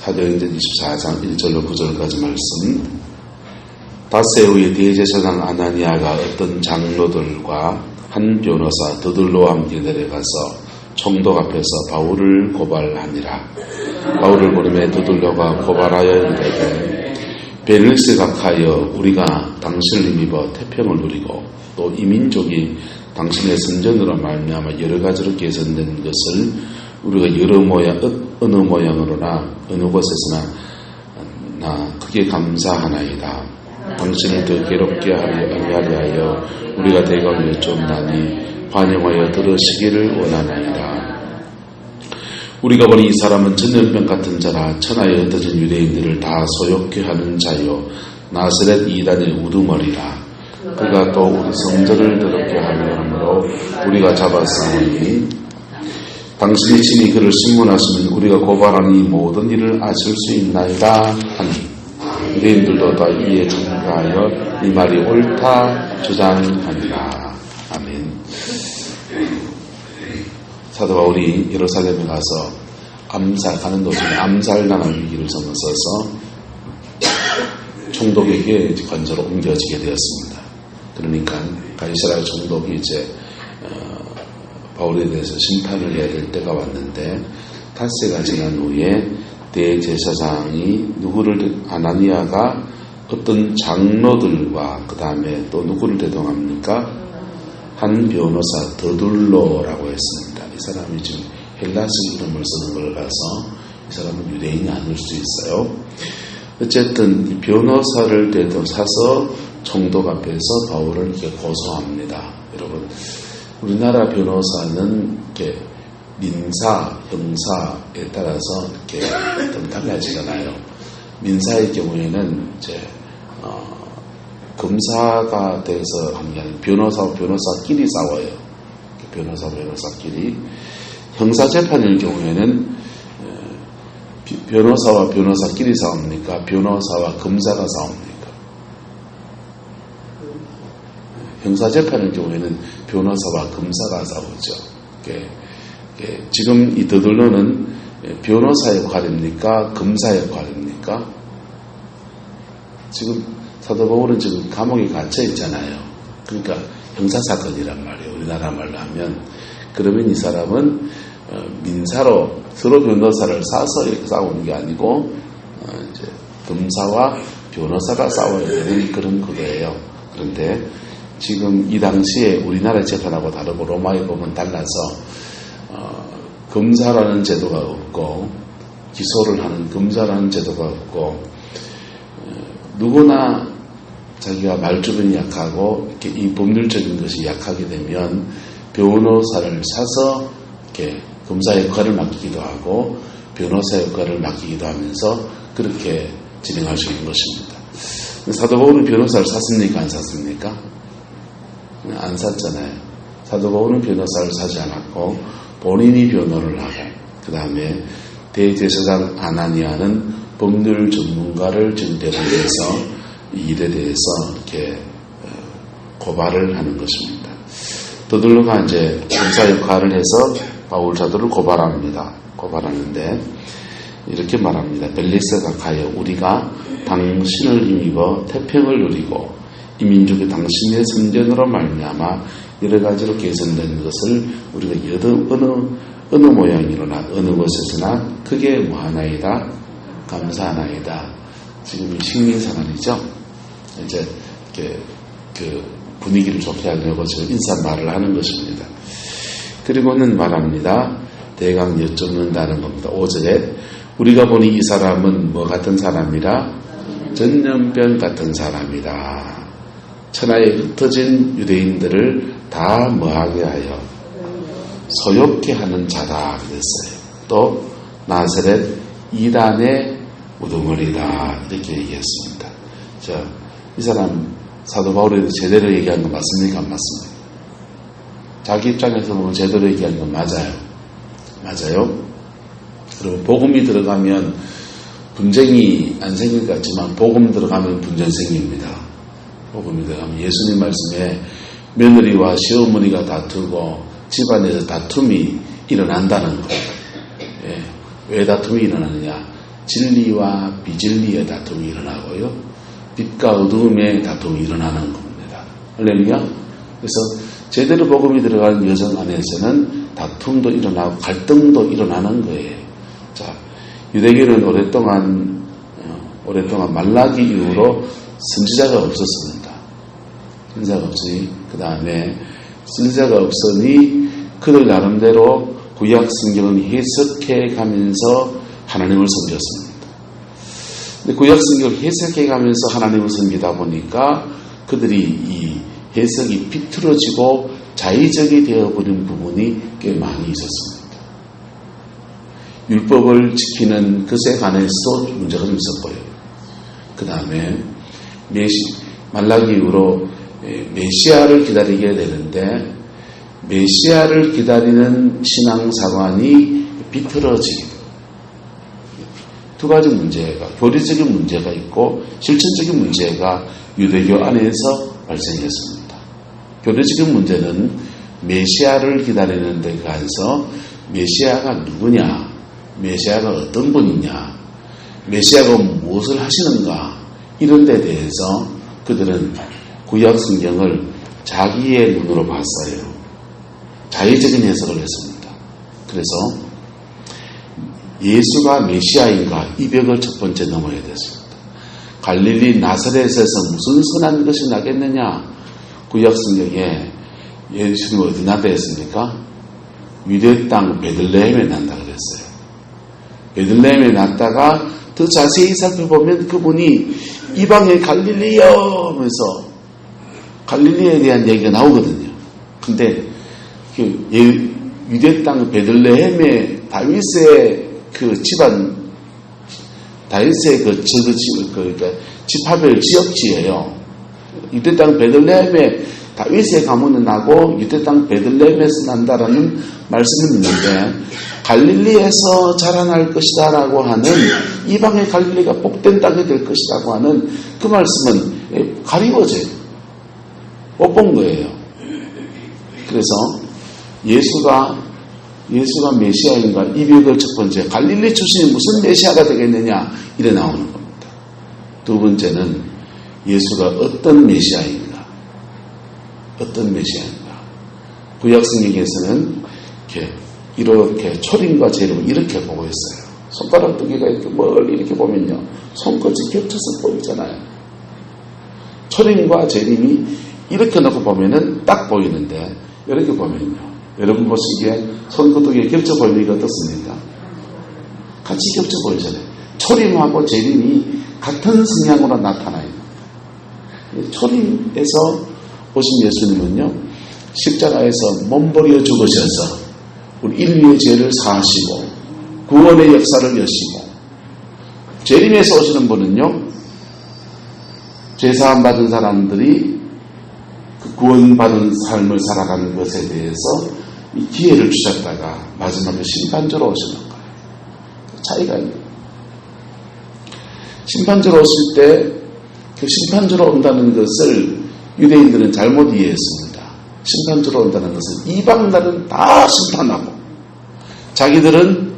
사도행전 24장 1절로 9절까지 말씀. 닷새 후에 대제사장 아나니아가 어떤 장로들과 한 변호사 드들로와 함께 내려가서 총독 앞에서 바울을 고발하니라. 바울을 보내매 드들로가 고발하여 이르되 벨리스 각하여 우리가 당신을 힘입어 태평을 누리고 또 이 민족이 당신의 선전으로 말미암아 여러 가지로 개선된 것을 우리가 어느 모양으로나 어느 곳에서나 크게 감사하나이다. 당신을 더 괴롭게 하려 하여 우리가 대강 여쭈옵나니 환영하여 들으시기를 원하나이다. 우리가 보니 이 사람은 전염병 같은 자라 천하에 흩어진 유대인들을 다 소욕케 하는 자요 나사렛 이단의 우두머리라. 그가 또 우리 성전을 더럽게 하려 하므로 우리가 잡았사오니 당신이 친히 그를 신문하시면 우리가 고발하는 이 모든 일을 아실 수 있나이다 하니 유대인들도 다 이에 참가하여 이 말이 옳다 주장하니라. 아멘. 사도 바울이 예루살렘에 가서 가는 도중에 암살당할 위기를 넘어서서 총독에게 관저로 옮겨지게 되었습니다. 그러니까 가이사랴 총독이 이제 바울에 대해서 심판을 해야 될 때가 왔는데 닷새가 지난 후에 대제사장이 아나니아가 어떤 장로들과 그 다음에 또 누구를 대동합니까? 한 변호사 더둘로라고 했습니다. 이 사람이 지금 헬라스 이름을 쓰는 걸 봐서 이 사람은 유대인이 아닐 수 있어요. 어쨌든 이 변호사를 사서 총독 앞에서 바울을 이렇게 고소합니다. 여러분, 우리나라 변호사는 이렇게 민사, 형사에 따라서 이렇게 좀 달라지잖아요. 민사의 경우에는 이제 검사가 돼서 하는 게 아니라 변호사끼리 싸워요. 변호사끼리. 형사재판일 경우에는 변호사와 변호사끼리 싸웁니까? 변호사와 검사가 싸웁니까? 형사재판일 경우에는 변호사와 검사가 싸우죠. 지금 이 더들로는 변호사 역할입니까? 검사 역할입니까? 지금 사도 바울은 지금 감옥에 갇혀 있잖아요. 그러니까 형사사건이란 말이에요. 우리나라 말로 하면. 그러면 이 사람은 민사로 서로 변호사를 사서 이렇게 싸우는 게 아니고 이제 검사와 변호사가 싸워야 되는 그런 구도예요. 그런데 지금 이 당시에 우리나라 재판하고 다르고 로마에 보면 달라서 검사라는 제도가 없고 기소를 하는 검사라는 제도가 없고 누구나 자기가 말주변이 약하고 이렇게 이 법률적인 것이 약하게 되면 변호사를 사서 이렇게 검사 역할을 맡기기도 하고 변호사 역할을 맡기기도 하면서 그렇게 진행할 수 있는 것입니다. 사도 바울은 변호사를 샀습니까? 안 샀습니까? 안 샀잖아요. 사도 바울은 변호사를 사지 않았고 본인이 변호를 하고 그 다음에 대제사장 아나니아는 법률 전문가를 지금 대동해서 이 일에 대해서 이렇게 고발을 하는 것입니다. 더들로가 이제 검사 역할을 해서 바울 사도를 고발하는데 이렇게 말합니다. 벨리스 각하여 우리가 당신을 힘입어 태평을 누리고 이 민족이 당신의 선전으로 말미암아 여러 가지로 개선된 것을 우리가 어느 모양이로나 어느 곳에서나 크게 뭐하나이다 감사하나이다. 지금 식민사관이죠. 이제 이렇게 그 분위기를 좋게 하려고 지금 인사말을 하는 것입니다. 그리고는 말합니다. 대강 여쭙는다는 겁니다. 5절에 우리가 보니 이 사람은 뭐 같은 사람이라 전염병 같은 사람이다. 천하에 흩어진 유대인들을 다 뭐하게 하여 소욕케 하는 자다 그랬어요. 또 나사렛 이단의 우두머리다 이렇게 얘기했습니다. 자, 이 사람 사도 바울이 제대로 얘기한 건 맞습니까? 안 맞습니까? 자기 입장에서 보면 제대로 얘기한 건 맞아요. 그리고 복음이 들어가면 분쟁이 안 생길 것 같지만 복음 들어가면 분쟁 생깁니다. 복음이 들어가면 예수님 말씀에 며느리와 시어머니가 다투고 집안에서 다툼이 일어난다는 것. 왜 다툼이 일어나느냐? 진리와 비진리의 다툼이 일어나고요. 빛과 어두움의 다툼이 일어나는 겁니다. 할렐루야. 그래서 제대로 복음이 들어가는 여정 안에서는 다툼도 일어나고 갈등도 일어나는 거예요. 자, 유대교는 오랫동안 말라기 이후로 선지자가 없었습니다. 선지자가 없으니 그 다음에 선지자가 없으니 그들 나름대로 구약 성경을 해석해 가면서 하나님을 섬겼습니다. 근데 구약 성경을 해석해 가면서 하나님을 섬기다 보니까 그들이 이 해석이 비틀어지고 자의적이 되어버린 부분이 꽤 많이 있었습니다. 율법을 지키는 것에 관해서도 문제가 좀 있었고요. 그 다음에 말라기 이후로 메시아를 기다리게 되는데 메시아를 기다리는 신앙사관이 비틀어지게 됩니다. 두 가지 문제가, 교리적인 문제가 있고 실천적인 문제가 유대교 안에서 발생했습니다. 교리적인 문제는 메시아를 기다리는 데 관해서 메시아가 누구냐, 메시아가 어떤 분이냐, 메시아가 무엇을 하시는가, 이런 데 대해서 그들은 구약 성경을 자기의 눈으로 봤어요. 자의적인 해석을 했습니다. 그래서 예수가 메시아인가 이 벽을 첫 번째 넘어야 됐습니다. 갈릴리 나사렛에서 무슨 선한 것이 나겠느냐. 구약 성경에 예수님이 어디 난다 했습니까? 유대 땅 베들레헴에 난다 그랬어요. 베들레헴에 났다가 더 자세히 살펴보면 그분이 이방의 갈릴리여 하면서 갈릴리에 대한 얘기가 나오거든요. 근데 유대 땅 베들레헴의 다윗의 그 집안, 다윗의 그러니까 집합의 지역지예요. 유대 땅 베들레헴에 다윗의 가문은 나고 유대 땅 베들레헴에서 난다라는 말씀은 있는데 갈릴리에서 자라날 것이다라고 하는 이방의 갈릴리가 복된 땅이 될 것이라고 하는 그 말씀은 가리워져요. 못 본 거예요. 그래서 예수가 메시아인가 이 벽을 첫 번째 갈릴리 출신이 무슨 메시아가 되겠느냐 이래 나오는 겁니다. 두 번째는 예수가 어떤 메시아인가 구약 성경에서는 이렇게 초림과 재림을 이렇게 보고 있어요. 손가락 두 개가 이렇게 멀리 이렇게 보면요 손끝이 겹쳐서 보이잖아요. 초림과 재림이 이렇게 놓고 보면은 딱 보이는데 이렇게 보면요 여러분 보시기에 손끝이 겹쳐 보이니까 어떻습니까? 같이 겹쳐 보이잖아요. 초림하고 재림이 같은 성향으로 나타나요. 초림에서 오신 예수님은요 십자가에서 몸버려 죽으셔서 우리 인류의 죄를 사하시고 구원의 역사를 여시고, 재림에서 오시는 분은요 죄사함 받은 사람들이 그 구원받은 삶을 살아가는 것에 대해서 이 기회를 주셨다가 마지막에 심판주로 오시는 거예요. 차이가 있는 거예요. 심판주로 오실 때 그 심판주로 온다는 것을 유대인들은 잘못 이해했습니다. 심판주로 온다는 것은 이방나라는 다 심판하고 자기들은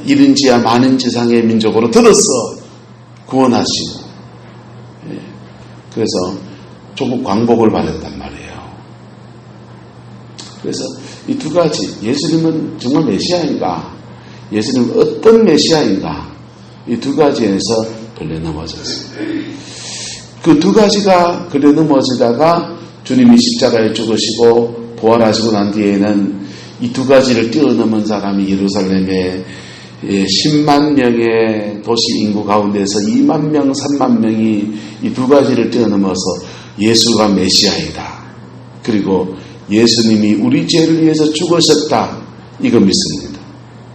1인지하 만인지상의 민족으로 들어서 구원하시고, 그래서 조국 광복을 받았단 말이에요. 그래서 이 두 가지, 예수님은 정말 메시아인가, 예수님은 어떤 메시아인가, 이 두 가지에서 걸려 넘어졌습니다. 그 두 가지가 걸려 넘어지다가 주님이 십자가에 죽으시고 부활하시고 난 뒤에는 이 두 가지를 뛰어넘은 사람이 예루살렘에 10만 명의 도시 인구 가운데서 2만 명, 3만 명이 이 두 가지를 뛰어넘어서 예수가 메시아이다. 그리고 예수님이 우리 죄를 위해서 죽으셨다. 이거 믿습니다.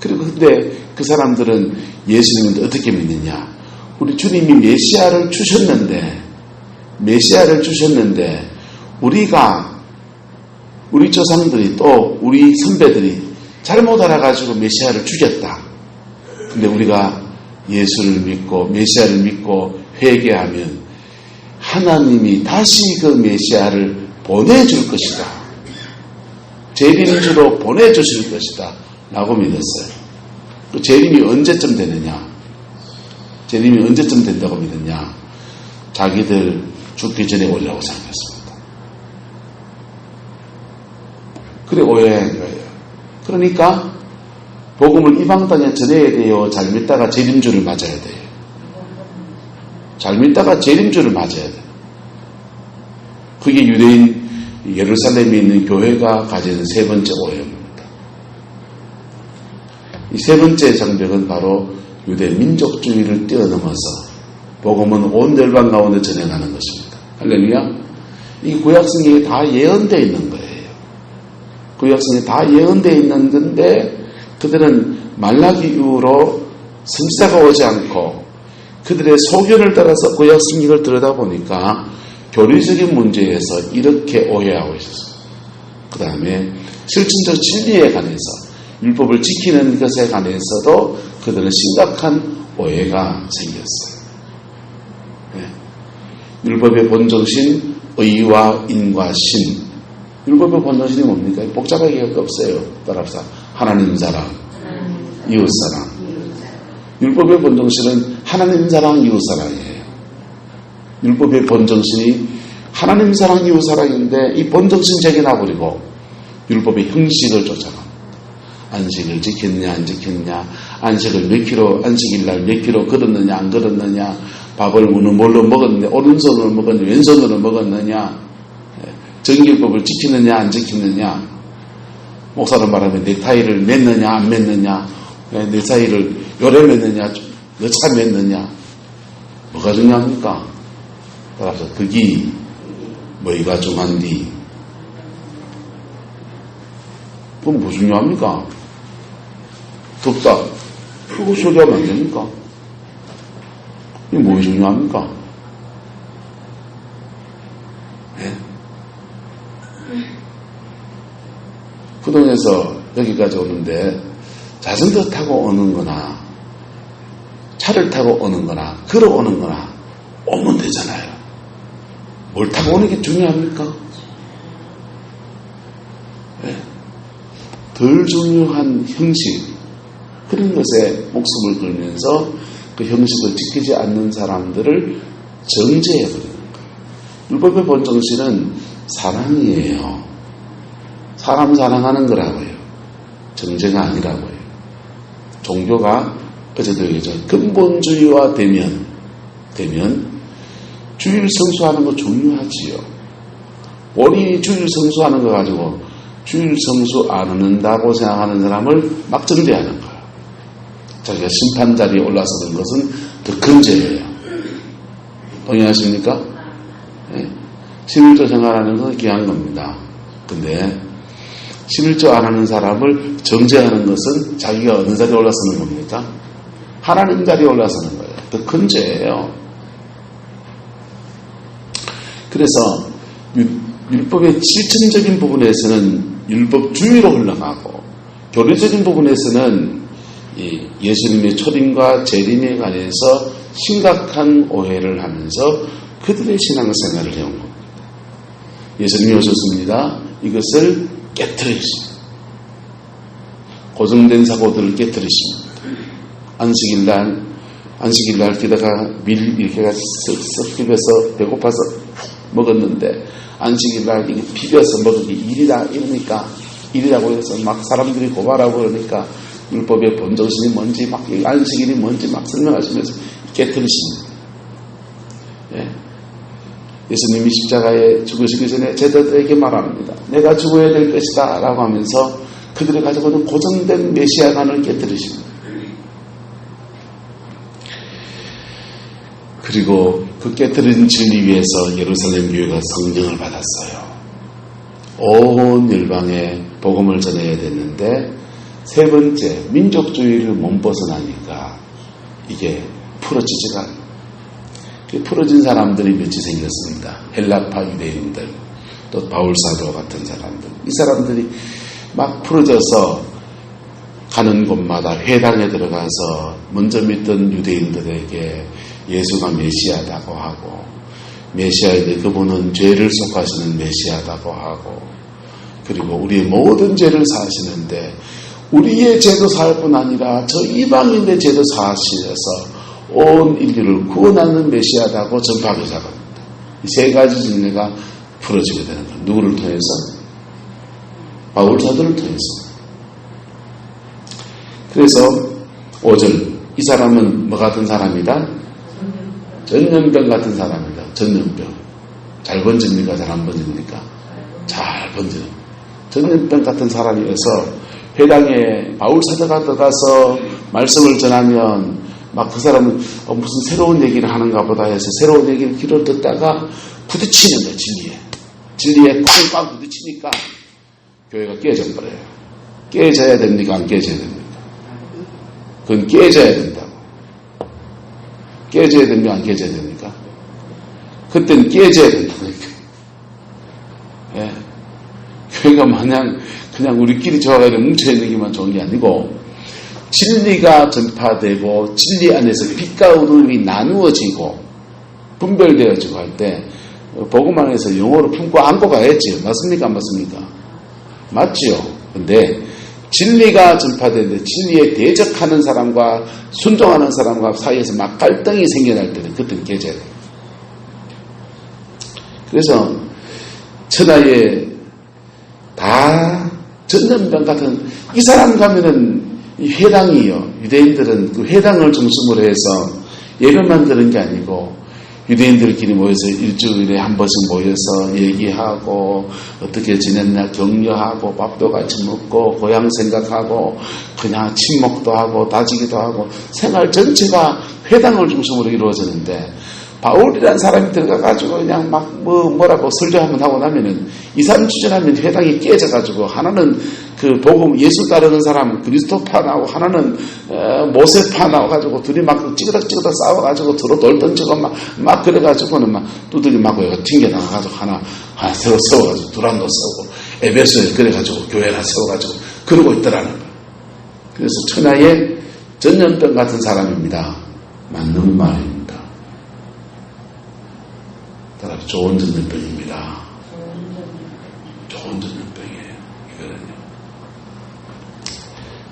그리고 근데 그 사람들은 예수님을 어떻게 믿느냐? 우리 주님이 메시아를 주셨는데 우리 조상들이 또 우리 선배들이 잘못 알아가지고 메시아를 죽였다. 근데 우리가 예수를 믿고 메시아를 믿고 회개하면 하나님이 다시 그 메시아를 보내줄 것이다. 재림주로 보내주실 것이다. 라고 믿었어요. 그 재림이 언제쯤 되느냐? 재림이 언제쯤 된다고 믿었냐? 자기들 죽기 전에 오리라고 생각했습니다. 그래 오해한 거예요. 그러니까 복음을 이방 땅에 전해야 돼요? 잘 믿다가 재림주를 맞아야 돼요? 잘 믿다가 재림주를 맞아야 돼요. 그게 유대인 예루살렘에 있는 교회가 가진 세 번째 오해입니다. 이 세 번째 장벽은 바로 유대 민족주의를 뛰어넘어서 복음은 온 열방 가운데 전해가는 것입니다. 할렐루야. 이 구약성경에 다 예언되어 있는 거예요. 구약성경에 다 예언되어 있는 건데 그들은 말라기 이후로 선지자가 오지 않고 그들의 소견을 따라서 구약성경을 들여다보니까 교리적인 문제에서 이렇게 오해하고 있었어요. 그 다음에 실천적 진리에 관해서 율법을 지키는 것에 관해서도 그들은 심각한 오해가 생겼어요. 네. 율법의 본정신, 의와 인과 신. 율법의 본정신이 뭡니까? 복잡하게 할 거 없어요. 따라서 하나님 사랑, 이웃 사랑. 율법의 본정신은 하나님 사랑, 이웃 사랑이에요. 율법의 본정신이 하나님 사랑, 이웃 사랑인데 이 본정신 제기나버리고 율법의 형식을 쫓아갑니다. 안식을 지켰냐 안 지켰냐, 안식을 몇 킬로, 안식일날 몇 킬로 걸었느냐 안 걸었느냐, 밥을 뭘로 먹었느냐, 오른손으로 먹었느냐 왼손으로 먹었느냐, 정결법을 지키느냐 안 지키느냐, 목사로 말하면 넥타이를 맸느냐 안 맸느냐, 넥타이를 요래 맸느냐 여차 맸느냐, 뭐가 중요합니까? 따라서 그게 뭐가 중요한디? 그럼 뭐 중요합니까? 덥다. 그거 소리하면 안 됩니까? 이게 뭐 중요합니까? 네? 구동에서 여기까지 오는데 자전거 타고 오는 거나 차를 타고 오는 거나 걸어오는 거나 오면 되잖아요. 뭘 타고 오는 게 중요합니까? 네? 덜 중요한 형식, 그런 것에 목숨을 걸면서 그 형식을 지키지 않는 사람들을 정죄해버리는 거예요. 율법의 본정신은 사랑이에요. 사람 사랑하는 거라고요. 정죄가 아니라고요. 종교가 어제도 얘기했죠. 근본주의화 되면 주일 성수하는 거 중요하지요. 본인이 주일 성수하는 거 가지고 주일 성수 안 한다고 생각하는 사람을 막 정죄하는 거예요. 자기가 심판 자리에 올라서는 것은 더 큰 죄예요. 동의하십니까? 네? 11조 생활하는 것은 귀한 겁니다. 근데 11조 안 하는 사람을 정죄하는 것은 자기가 어느 자리에 올라서는 겁니까? 하나님 자리에 올라서는 거예요. 더 큰 죄예요. 그래서 율법의 실천적인 부분에서는 율법주의로 흘러가고 교리적인 부분에서는 이 예수님의 초림과 재림에 관해서 심각한 오해를 하면서 그들의 신앙생활을 해온 겁니다. 예수님이 오셨습니다. 이것을 깨트리십니다. 고정된 사고들을 깨트리십니다. 안식일날 기다가 밀 이렇게 쓱쓱 비벼서 배고파서 먹었는데 안식일날 이게 비벼서 먹으기 일이다 이러니까 일이라고 해서 막 사람들이 고발하고 그러니까 율법의 본정신이 뭔지 막 안식일이 뭔지 막 설명하시면서 깨트리십니다. 예. 예수님이 십자가에 죽으시기 전에 제자들에게 말합니다. 내가 죽어야 될 것이다 라고 하면서 그들이 가지고 있는 고정된 메시아관을 깨트리십니다. 그리고 그 깨트린 진리 위에서 예루살렘 교회가 성령을 받았어요. 온 열방에 복음을 전해야 됐는데 세 번째 민족주의를 못 벗어나니까 이게 풀어지지가 않아요. 풀어진 사람들이 몇이 생겼습니다. 헬라파 유대인들, 또 바울사도 같은 사람들. 이 사람들이 막 풀어져서 가는 곳마다 회당에 들어가서 먼저 믿던 유대인들에게 예수가 메시아다고 하고, 메시아인데 그분은 죄를 속하시는 메시아다고 하고, 그리고 우리의 모든 죄를 사하시는데 우리의 죄도 사할 뿐 아니라 저 이방인의 죄도 사하시려서 온 인류를 구원하는 메시아다고 전파하기 시작합니다. 이 세 가지 진리가 풀어지게 되는 거예요. 누구를 통해서? 바울 사도를 통해서. 그래서 5절, 이 사람은 뭐 같은 사람이다? 전염병 같은 사람이다. 전염병. 잘 번집니까? 잘 안 번집니까? 잘 번지는. 전염병 같은 사람이어서 회당에 바울 사도가 들어가서 말씀을 전하면 막 그 사람은 무슨 새로운 얘기를 하는가 보다 해서 새로운 얘기를 귀로 듣다가 부딪히는 거예요. 진리에 꽝꽝 부딪히니까 교회가 깨져 버려요. 깨져야 됩니까? 안 깨져야 됩니까? 그건 깨져야 된다고. 깨져야 됩니까? 안 깨져야 됩니까? 그때는 깨져야 된다니까. 예. 교회가 마냥 그냥 우리끼리 좋아가지고 뭉쳐있는 게만 좋은 게 아니고 진리가 전파되고 진리 안에서 빛과 어둠이 나누어지고 분별되어지고 할 때 복음 안에서 영어로 품고 안고 가야지. 맞습니까? 안 맞습니까? 맞지요. 근데 진리가 전파되는데 진리에 대적하는 사람과 순종하는 사람과 사이에서 막 갈등이 생겨날 때는 그때는 깨져야 돼요. 그래서 천하에 다 전염병 같은 이 사람 가면은 이 회당이요. 유대인들은 그 회당을 중심으로 해서 예배만 드는 게 아니고 유대인들끼리 모여서 일주일에 한 번씩 모여서 얘기하고 어떻게 지냈나 격려하고 밥도 같이 먹고 고향 생각하고 그냥 친목도 하고 다지기도 하고 생활 전체가 회당을 중심으로 이루어지는데 바울이라는 사람이 들어가가지고 그냥 막 뭐라고 설교 한번 하고 나면은 2, 3주 지나면 회당이 깨져가지고 하나는 그 복음 예수 따르는 사람 그리스도파 나오고 하나는 모세파 나와가지고 둘이 막 찌그덕 싸워가지고 서로 돌 던지고 막 그래가지고는 막 두들기 맞고 튕겨 나가가지고 하나 새로 세워가지고 두란노 세우고 에베소에 그래가지고 교회 하나 세워가지고 그러고 있더라는 거예요. 그래서 천하의 전염병 같은 사람입니다. 맞는 말입니다. 따라 좋은 전염병입니다. 좋은 전염병이에요. 이거는요.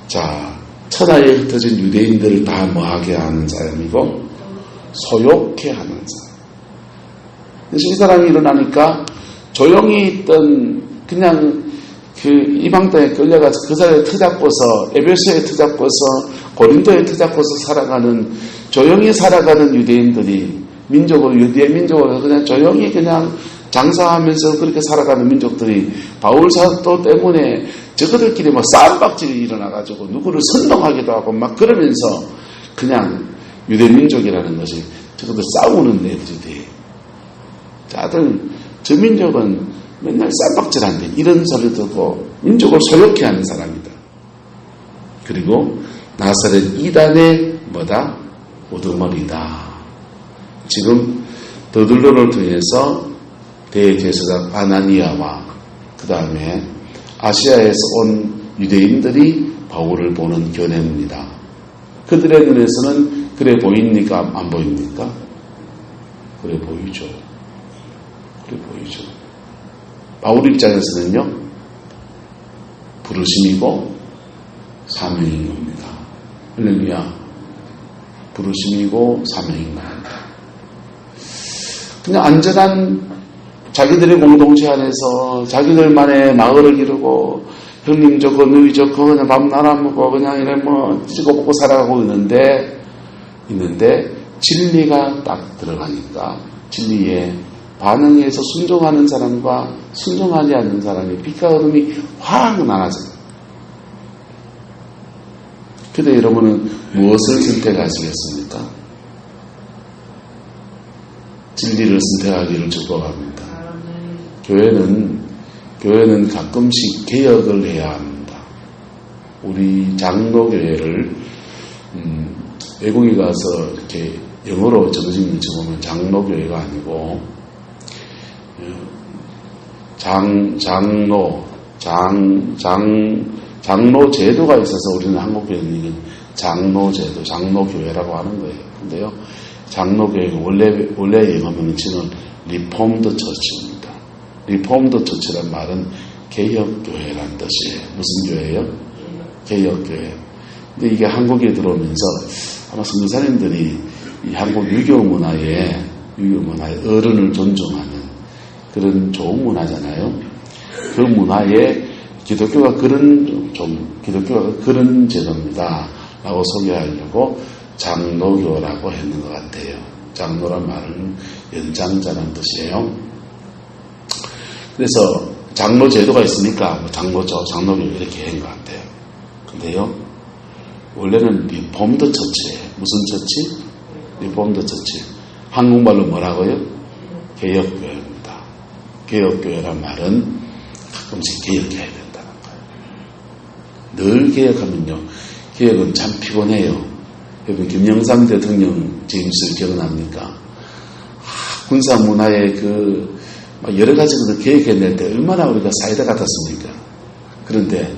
자, 천하에 흩어진 유대인들을 다 뭐하게 하는 사람이고 소욕해 하는 사람. 그래서 이 사람이 일어나니까 조용히 있던 그냥 그 이방 땅에 끌려가서 그 사람의 트잡고서 에베소에 트잡고서 고린도에 트잡고서 살아가는 조용히 살아가는 유대인들이 민족으로 유대 민족으로 그냥 조용히 그냥 장사하면서 그렇게 살아가는 민족들이 바울 사도 때문에 저거들끼리 뭐 싸움박질이 일어나가지고 누구를 선동하기도 하고 막 그러면서 그냥 유대 민족이라는 것이 저거들 싸우는 애들이 돼. 자들 저 민족은 맨날 쌈박질한데 이런 소리 듣고 민족을 소욕해 하는 사람이다. 그리고 나사렛 이단의 뭐다? 우두머리다. 지금 더들로를 통해서 대제사장 아나니아와 그 다음에 아시아에서 온 유대인들이 바울을 보는 견해입니다. 그들의 눈에서는 그래 보입니까? 안 보입니까? 그래 보이죠. 그래 보이죠. 바울 입장에서는요, 부르심이고 사명인 겁니다. 할렐루야. 부르심이고 사명인 겁니다. 그냥 안전한 자기들의 공동체 안에서 자기들만의 마을을 이루고 형님 좋고 누이 좋고 그냥 밥 나눠 먹고 그냥 이래 뭐 찍어 먹고 살아가고 있는데 진리가 딱 들어가니까 진리에 반응해서 순종하는 사람과 순종하지 않는 사람이 빛과 어둠이 확 나눠져요. 그때 여러분은 무엇을 선택하시겠습니까? 진리를 선택하기를 축복합니다. 교회는 가끔씩 개혁을 해야 합니다. 우리 장로교회를 외국에 가서 이렇게 영어로 정식을 적으면 장로교회가 아니고 장로 제도가 있어서 우리는 한국교회는 장로제도, 장로교회라고 하는 거예요. 근데요, 장로교회가 원래 영어 명칭은 리폼드 처치입니다. 리폼드 처치란 말은 개혁교회란 뜻이에요. 무슨 교회예요? 개혁교회. 근데 이게 한국에 들어오면서 아마 선교사님들이 이 한국 유교 문화에 어른을 존중하는 그런 좋은 문화잖아요. 그 문화에 기독교가 그런 제도입니다라고 소개하려고 장로교라고 했는 것 같아요. 장로란 말은 연장자라는 뜻이에요. 그래서 장로 제도가 있으니까 장로교 이렇게 한 것 같아요. 근데요, 원래는 리폼드 처치예요. 무슨 처치? 리폼드 처치. 한국말로 뭐라고요? 개혁교회입니다. 개혁교회란 말은 가끔씩 개혁해야 된다는 거예요. 늘 개혁하면요, 개혁은 참 피곤해요. 여러분 김영삼 대통령 재임술 기억납니까? 군사 문화의 여러 가지 것을 개혁해낼 때 얼마나 우리가 사이다 같았습니까? 그런데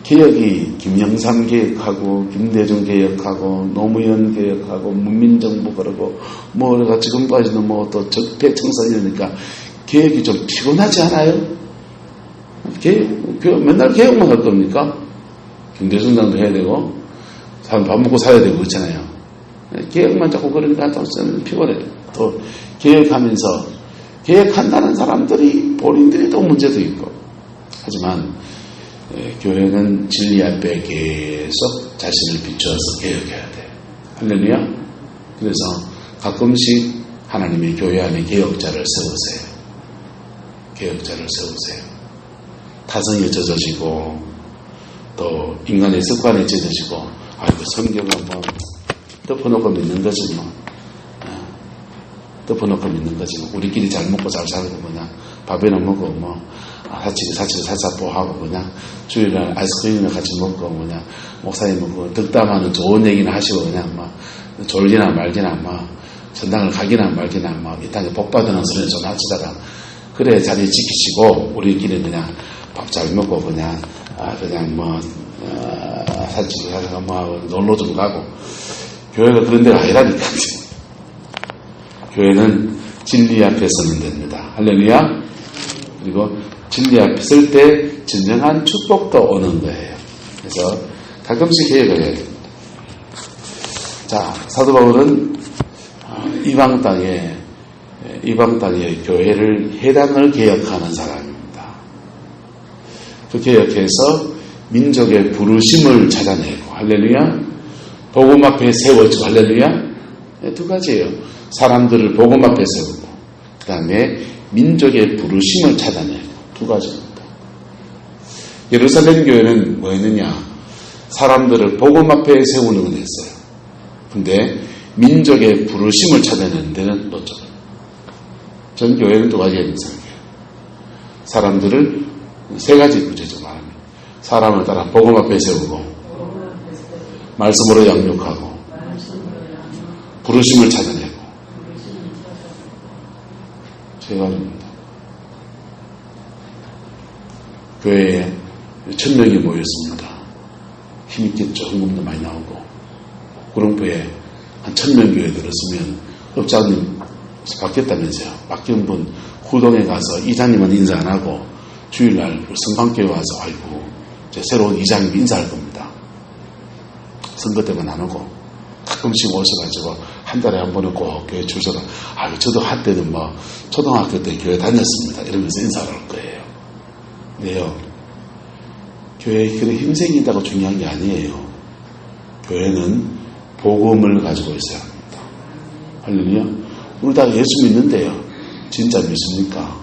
개혁이 김영삼 개혁하고 김대중 개혁하고 노무현 개혁하고 문민정부 그러고 뭐가 지금까지는 또 적폐청산이니까 개혁이 좀 피곤하지 않아요? 맨날 개혁만 할 겁니까? 경제성장도 해야 되고 사람 밥 먹고 살아야 되고 그렇잖아요. 개혁만 자꾸 그러니까 좀 피곤해요. 또 개혁한다는 사람들이 본인들이 또 문제도 있고. 하지만 교회는 진리 앞에 계속 자신을 비추어서 개혁해야 돼. 할렐루야. 그래서 가끔씩 하나님의 교회 안에 개혁자를 세우세요. 개혁자를 세우세요. 타성에 젖어지고 또 인간의 습관에 젖어지고 성경은 덮어놓고 믿는 거지 덮어놓고 믿는 거지 우리끼리 잘 먹고 잘 살고 그냥 밥이나 먹고 사치기 사사포하고 그냥 주일날 아이스크림이나 같이 먹고 그냥 목사님 덕담하는 좋은 얘기나 하시고 그냥 졸기나 말기나 전당을 가기나 말기나 이 땅에 복 받는 소리는 좀 하시다가 그래 자리 지키시고 우리끼리 그냥 밥 잘 먹고 그냥 사치기 사사가 놀러 좀 가고 교회가 그런 데가 아니라니까. 교회는 진리 앞에 서는 데입니다. 할렐루야. 그리고 진리 앞에 설 때 진정한 축복도 오는 거예요. 그래서 가끔씩 개혁을 해야 됩니다. 자, 사도 바울은 이방 땅의 교회를 해당을 개혁하는 사람입니다. 그 개혁해서 민족의 부르심을 찾아내고 할렐루야. 복음 앞에 세워지고 할렐루야. 두 가지예요. 사람들을 복음 앞에 세우고 그 다음에 민족의 부르심을 찾아내고 두 가지입니다. 예루살렘 교회는 뭐였느냐? 사람들을 복음 앞에 세우는 건 했어요. 근데 민족의 부르심을 찾아내는 데는 놓쳤어요. 전 교회는 두 가지가 있는 생각이에요. 사람들을 세 가지 구제죠. 말하면 사람을 따라 복음 앞에 세우고 말씀으로 양육하고 부르심을 찾아내고 세 가지입니다. 교회에 1000명이 모였습니다. 힘있겠죠. 헌금도 많이 나오고 구릉포에 한 1000명 교회 들었으면 업장님 바뀌었다면서요. 바뀐 분 후동에 가서 이장님은 인사 안 하고 주일날 성방교회 와서 아이고 이제 새로운 이장님 인사할 겁니다. 선거 때문에 안 오고 가끔씩 오셔가지고 한 달에 한 번은 꼭 교회 주소가 저도 한때는 초등학교 때 교회 다녔습니다. 이러면서 인사를 할 거예요. 근데요, 교회에 그런 힘생이 있다고 중요한 게 아니에요. 교회는 복음을 가지고 있어야 합니다. 할렐루야. 우리 다 예수 믿는데요. 진짜 믿습니까?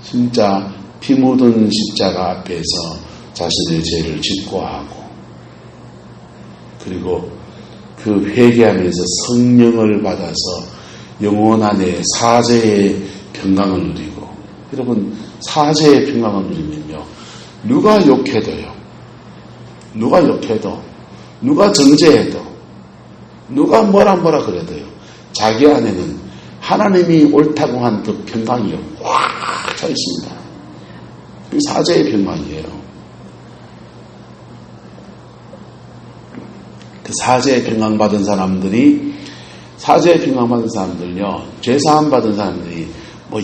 진짜 피 묻은 십자가 앞에서 자신의 죄를 직고하고 그리고 그 회개하면서 성령을 받아서 영혼 안에 사죄의 평강을 누리고 여러분 사죄의 평강을 누리면요. 누가 욕해도요. 누가 정죄해도 누가 뭐라 그래도요. 자기 안에는 하나님이 옳다고 한 그 평강이요. 꽉 차 있습니다. 그 사죄의 평강이에요. 그 사죄의 평강 받은 사람들이 죄사함 받은 사람들이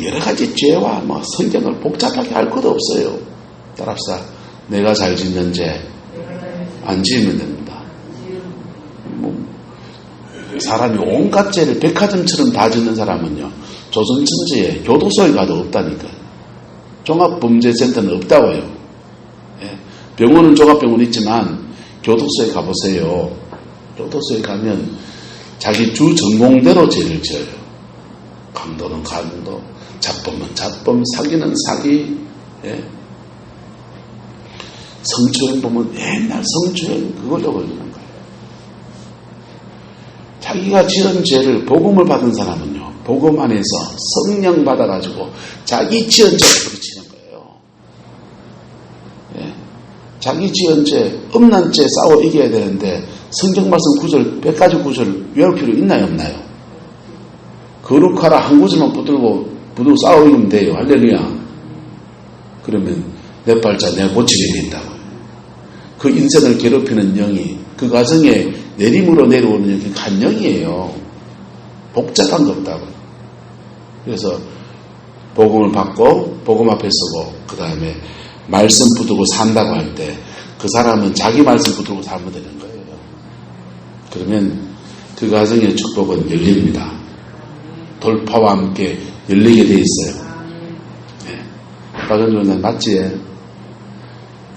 여러 가지 죄와 성경을 복잡하게 할 것도 없어요. 따라합시다. 내가 잘 짓는 죄 안 지으면 됩니다. 사람이 온갖 죄를 백화점처럼 다 짓는 사람은요, 조선 천지에 교도소에 가도 없다니까요. 종합범죄센터는 없다고요. 예. 병원은 종합병원 있지만 교도소에 가보세요. 교도소에 가면 자기 주 전공대로 죄를 지어요. 강도는 강도, 자범은 자범, 사기는 사기. 예. 성추행 보면 옛날 성추행 그걸로 걸리는 거예요. 자기가 지은 죄를 복음을 받은 사람은요, 복음 안에서 성령 받아가지고 자기 지은 죄를 부딪히는 거예요. 예. 자기 지은 죄, 음란 죄 싸워 이겨야 되는데 성경 말씀 구절, 100가지 구절 외울 필요 있나요, 없나요? 거룩하라 한 구절만 붙들고 싸워 이기면 돼요. 할렐루야. 그러면 내 발자 내가 고치게 된다고. 그 인생을 괴롭히는 영이 그 가정에 내림으로 내려오는 영이 한 영이에요. 복잡한 거 없다고. 그래서 복음을 받고 복음 앞에 서고 그 다음에 말씀 붙들고 산다고 할 때 그 사람은 자기 말씀 붙들고 살면 되는 거예요. 그러면 그 가정의 축복은 열립니다. 돌파와 함께 열리게 돼 있어요. 네. 박은주는 맞지?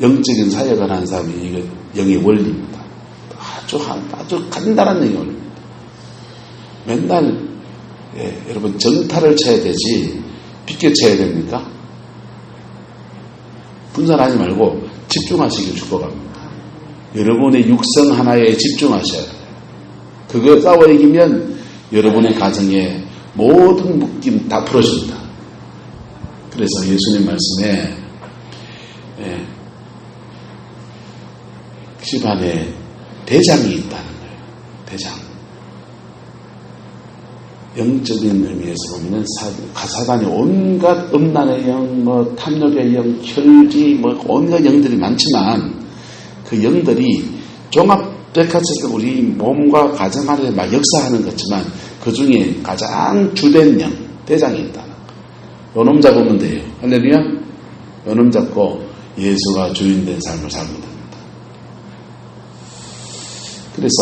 영적인 사역을 하는 사람이 이거 영의 원리입니다. 아주 간단한 영의 원리입니다. 맨날 여러분 정타를 쳐야 되지 빗겨 쳐야 됩니까? 분산하지 말고 집중하시길 축복합니다. 여러분의 육성 하나에 집중하셔야 돼요. 그거 싸워 이기면 여러분의 가정에 모든 묶임 다 풀어줍니다. 그래서 예수님 말씀에 집안에 대장이 있다는 거예요. 대장. 영적인 의미에서 보면은 사단이 온갖 음란의 영, 탐욕의 영, 혈기, 온갖 영들이 많지만 그 영들이 종합백화점에서 우리 몸과 가정 안에 막 역사하는 것지만 그 중에 가장 주된 영, 대장이 있다는 거예요. 요놈 잡으면 돼요. 할렐루야? 요놈 잡고 예수가 주인된 삶을 살면 됩니다. 그래서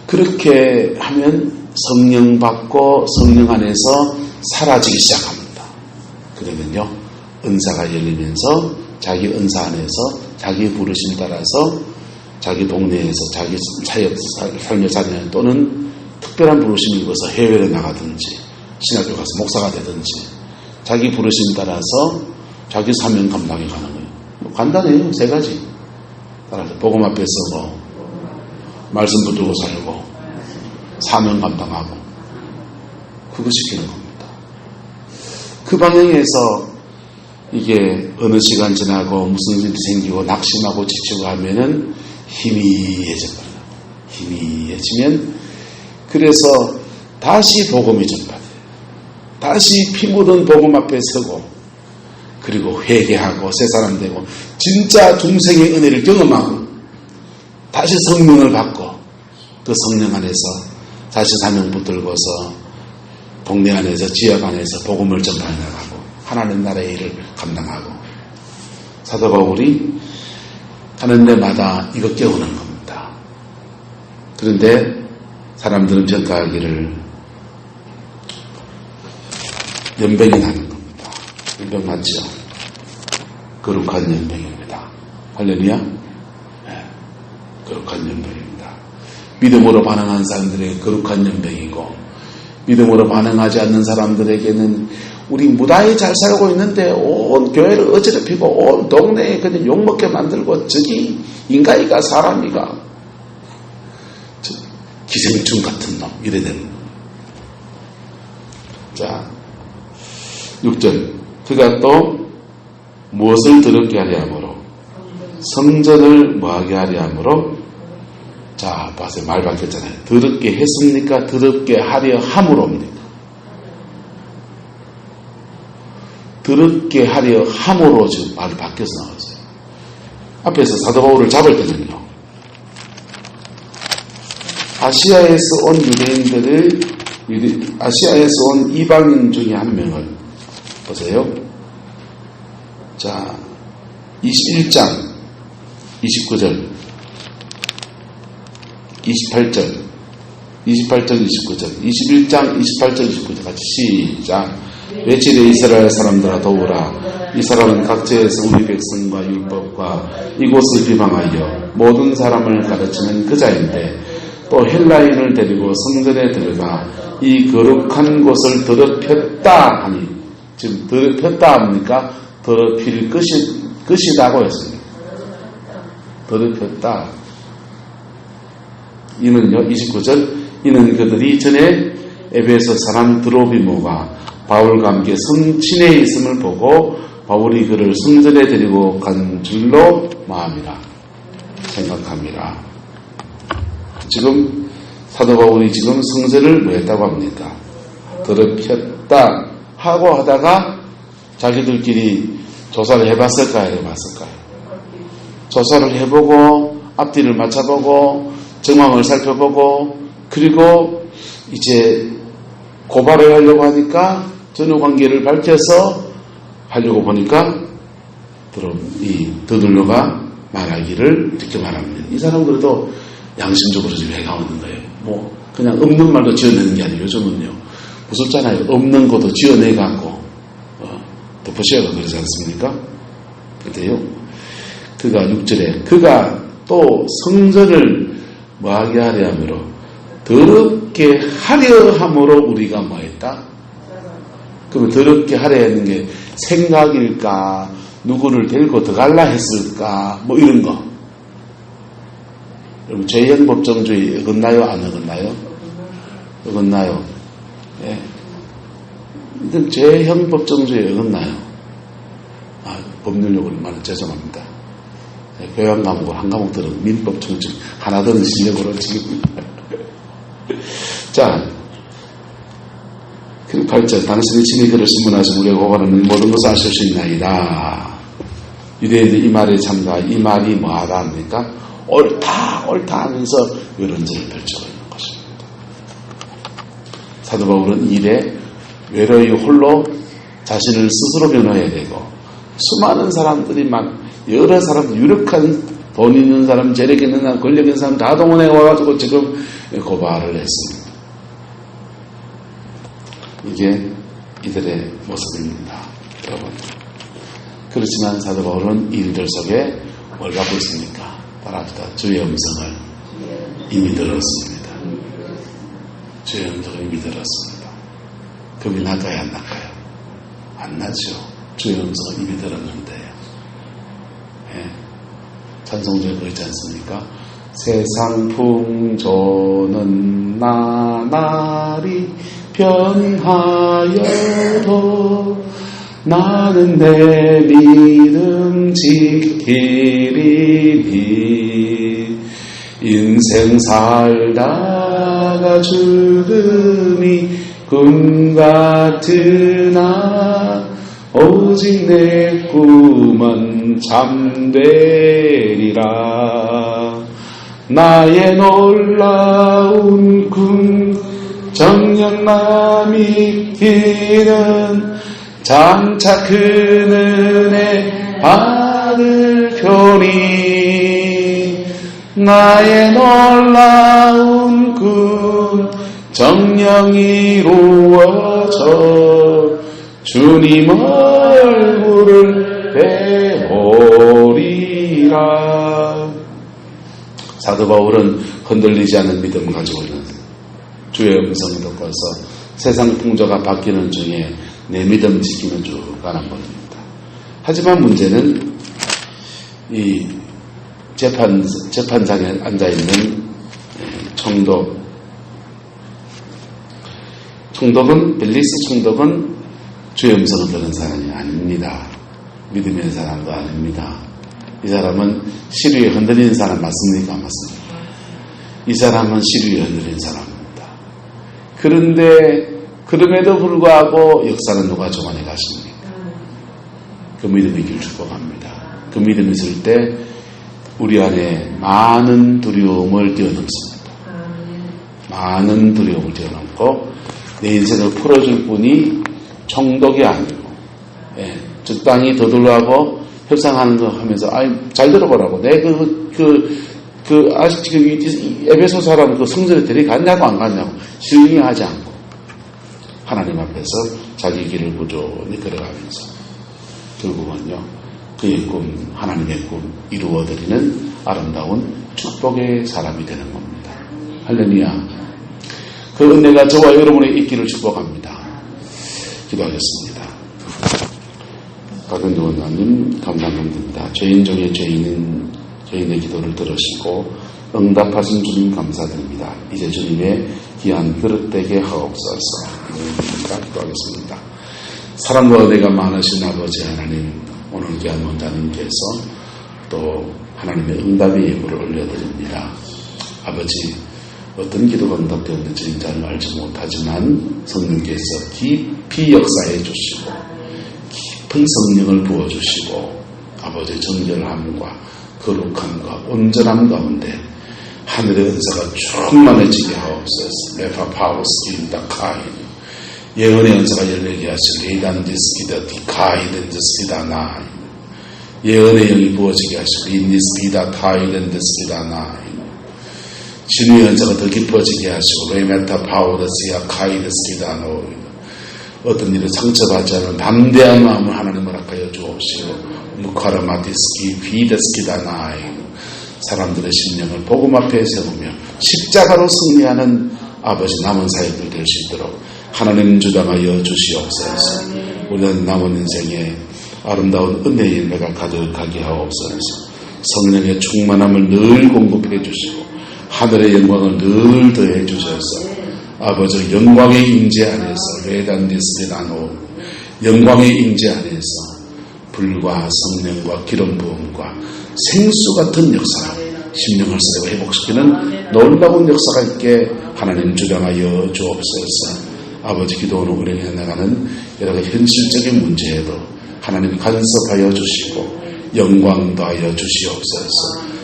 그렇게 하면 성령 받고 성령 안에서 사라지기 시작합니다. 그러면요 은사가 열리면서 자기 은사 안에서 자기 부르심 따라서 자기 동네에서 자기 삶의 자녀 또는 특별한 부르심을 입어서 해외에 나가든지 신학교 가서 목사가 되든지 자기 부르심 따라서 자기 사명 감당해 가는 거예요. 간단해요. 3가지. 따라서 복음 앞에 서고 말씀 붙들고 살고 사명 감당하고 그거 시키는 겁니다. 그 방향에서 이게 어느 시간 지나고 무슨 일이 생기고 낙심하고 지치고 하면은 희미해져 버려요. 희미해지면 그래서 다시 복음이 전파돼요. 다시 피 묻은 복음 앞에 서고 그리고 회개하고 새 사람 되고 진짜 중생의 은혜를 경험하고 다시 성령을 받고 그 성령 안에서 다시 사명 붙들고서 동네 안에서 지역 안에서 복음을 전파해 나가고 하나님 나라의 일을 감당하고 사도 바울이 가는 데마다 이거 깨우는 겁니다. 그런데 사람들은 평가하기를 연병이 나는 겁니다. 연병 맞죠? 거룩한 연병입니다. 할렐루야? 네, 거룩한 연병입니다. 믿음으로 반응한 사람들에게 거룩한 연병이고 믿음으로 반응하지 않는 사람들에게는 우리 무다히 잘 살고 있는데 온 교회를 어지럽히고 온 동네에 그냥 욕먹게 만들고 저기 인간이가 사람이가 기생충 같은 놈 이래 되는 거. 자 6절 그가 또 무엇을 더럽게 하려 함으로 성전을 뭐하게 하려 함으로 자 봐세요. 말 바뀌었잖아요. 더럽게 했습니까? 더럽게 하려 함으로입니까? 더럽게 하려 함으로 지금 말이 바뀌어서 나왔어요. 앞에서 사도 바울을 잡을 때는요. 아시아에서 온 유대인들을 아시아에서 온 이방인 중에 한 명을 보세요. 자 21장 29절 28절 28절 29절 21장 28절 29절 같이 시작. 외치되 이스라엘 사람들아 도우라. 이 사람은 각지에서 우리 백성과 율법과 이곳을 비방하여 모든 사람을 가르치는 그 자인데 또 헬라인을 데리고 성전에 들어가 이 거룩한 곳을 더럽혔다 하니, 지금 더럽혔다 합니까? 더럽힐 것이라고 했습니다. 더럽혔다. 이는요, 29절, 이는 그들이 전에 에베소 사람 드로비모가 바울과 함께 성친에 있음을 보고 바울이 그를 성전에 데리고 간 줄로 마음이라 생각합니다. 지금 사도 바울이 지금 성전을 뭐 했다고 합니까? 더럽혔다 하고 하다가 자기들끼리 조사를 해봤을까요? 해봤을까요? 조사를 해보고 앞뒤를 맞춰보고 정황을 살펴보고 그리고 이제 고발을 하려고 하니까 전후 관계를 밝혀서 하려고 보니까 이 더둘러가 말하기를 이렇게 말합니다. 이 사람은 그래도 양심적으로 지금 해가 오는 거예요. 뭐 그냥 없는 말도 지어내는 게 아니에요. 요즘은요 무섭잖아요. 없는 것도 지어내갖고 덮으셔야 그러지 않습니까? 근데요 그가 6절에 그가 또 성전을 뭐하게 하려 함으로 더럽게 하려 함으로 우리가 뭐했다? 그러면 더럽게 하려 했는 게 생각일까? 누구를 데리고 들어갈라 했을까? 뭐 이런 거. 여러분 죄형 법정주의 어긋나요? 안 어긋나요? 어긋나요? 예. 이건 죄형 법정주의 어긋나요? 법률용어를 말해 죄송합니다. 교양 과목 한 과목 들은 민법 총칙 하나 들은 실력으로 지금 자 8절 당신이 친히 그를 신문하시고 우리가 고발하는 모든 것을 아실 수 있나이다. 유대인들 이 말에 참가 이 말이 뭐하다 합니까? 옳다 하면서 여론전을 펼치고 있는 것입니다. 사도 바울은 일에 외로이 홀로 자신을 스스로 변호해야 되고 수많은 사람들이 막 여러 사람들 유력한 돈 있는 사람, 재력 있는 사람, 권력 있는 사람 다 동원해 와가지고 지금 고발을 했습니다. 이게 이들의 모습입니다. 여러분. 그렇지만 사도 바울은 일들 속에 뭘 갖고 있습니까? 따라합시다. 주의 음성을 이미 들었습니다. 주의 음성을 이미 들었습니다. 겁이 날까요? 안 날까요? 안 나죠. 주의 음성을 이미 들었는데요. 예. 찬송주에 그렇지 않습니까? 세상 풍조는 나날이 변하여도 나는 내 믿음 지키리니 인생 살다가 죽음이 꿈 같으나 오직 내 꿈은 잠되리라. 나의 놀라운 꿈 정령남이 기는 장차 그 은혜 받을 표니 나의 놀라운 꿈 정령 이루어져 주님 얼굴을 배우리라. 사도 바울은 흔들리지 않는 믿음을 가지고 있는 주의 음성을 듣고서 세상 풍조가 바뀌는 중에 내 믿음 지키면 쭉 가는 것입니다. 하지만 문제는 이 재판장에 앉아있는 총독은 벨리스 총독은 주의 음성을 듣는 사람이 아닙니다. 믿음의 사람도 아닙니다. 이 사람은 시류에 흔들리는 사람 맞습니까? 맞습니까? 이 사람은 시류에 흔들리는 사람입니다. 그런데 그럼에도 불구하고 역사는 누가 주관해 가십니까? 그 믿음의 길 축복합니다. 그 믿음이 있을 때 우리 안에 많은 두려움을 뛰어넘습니다. 많은 두려움을 뛰어넘고 내 인생을 풀어줄 분이 총독이 아니고 적당히 더둘러하고 협상하는 거 하면서 잘 들어보라고 내 그 아직 지금 에베소 사람 그 성전에 데려갔냐고 안 갔냐고 실행하지 않고 하나님 앞에서 자기 길을 꾸준히 걸어가면서 결국은요, 그의 꿈, 하나님의 꿈 이루어드리는 아름다운 축복의 사람이 되는 겁니다. 할렐루야. 그 은혜가 저와 여러분의 있기를 축복합니다. 기도하겠습니다. 박은주 원장님 감사드립니다. 죄인 중에 죄인의 기도를 들으시고 응답하신 주님 감사드립니다. 이제 주님의 귀한 그릇 되게 하옵소서. 기도하겠습니다. 사랑과 은혜가 많으신 아버지 하나님, 오늘 귀한 원장님께서 또 하나님의 응답의 예물을 올려드립니다. 아버지, 어떤 기도가 응답되었는지 잘 알지 못하지만 성령께서 깊이 역사해 주시고 깊은 성령을 부어주시고 아버지의 정결함과 거룩함과 온전함 가운데 하늘의 은사가 충만해지게 하옵소서. 메파파우스키다카이 예언의 은사가 열리게 하시고 레이단디스키다 디카이덴드스키다 나이 예언의 영이 부어지게 하시고 린디스키다 타이덴드스키다 나이 진의 은사가 더 깊어지게 하시고 레메타 파우더스야 카이데스키다 노이 어떤 일을 상처받지 않은 담대한 마음을 하나님 허락하여 주옵시고 무카라마디스키 비데스키다 나이 사람들의 심령을 복음 앞에 세우며 십자가로 승리하는 아버지 남은 사역들 될 수 있도록 하나님 주장하여 주시옵소서. 우리는 남은 인생에 아름다운 은혜의 열매가 가득하게 하옵소서. 성령의 충만함을 늘 공급해 주시고 하늘의 영광을 늘 더해 주셔서 아버지 영광의 임재 안에서 레단디스테나노 영광의 임재 안에서 불과 성령과 기름 부음과 생수 같은 역사로 심령을 쓰고 회복시키는 놀라운 역사가 있게 하나님 주장하여 주옵소서. 아버지 기도로 우리가 해나가는 여러 가지 현실적인 문제에도 하나님 간섭하여 주시고 영광 더하여 주시옵소서.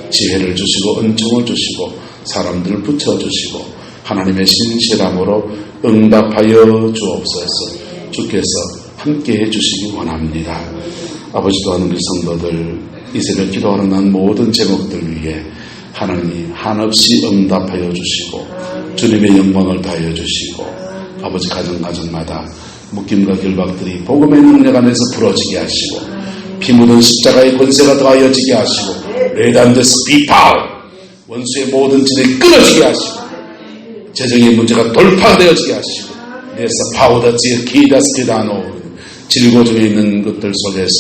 지혜를 주시고 은총을 주시고 사람들을 붙여주시고 하나님의 신실함으로 응답하여 주옵소서. 주께서 함께해 주시기 원합니다. 아버지 또한 우리 성도들 이 새벽 기도하는 난 모든 제목들 위해 하나님 한없이 응답하여 주시고 주님의 영광을 다하여 주시고 아버지 가정마다 묶임과 결박들이 복음의 능력 안에서 풀어지게 하시고 피 묻은 십자가의 권세가 더하여지게 하시고 레단데스 비파우 원수의 모든 진을 끊어지게 하시고 재정의 문제가 돌파되어지게 하시고 네사 파우다지의 기다스키다노 질고중에 있는 것들 속에서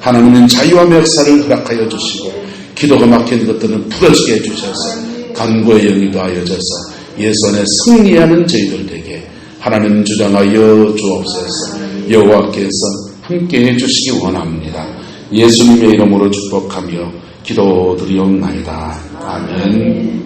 하나님은 자유와 역사를 허락하여 주시고 기도가 막힌 것들은 풀어지게 해주셔서 간구의 영이 더하여져서 예수 안에 승리하는 저희들 되게 하나님 주장하여 주옵소서. 여호와께서 함께해 주시기 원합니다. 예수님의 이름으로 축복하며 기도드리옵나이다. 아멘.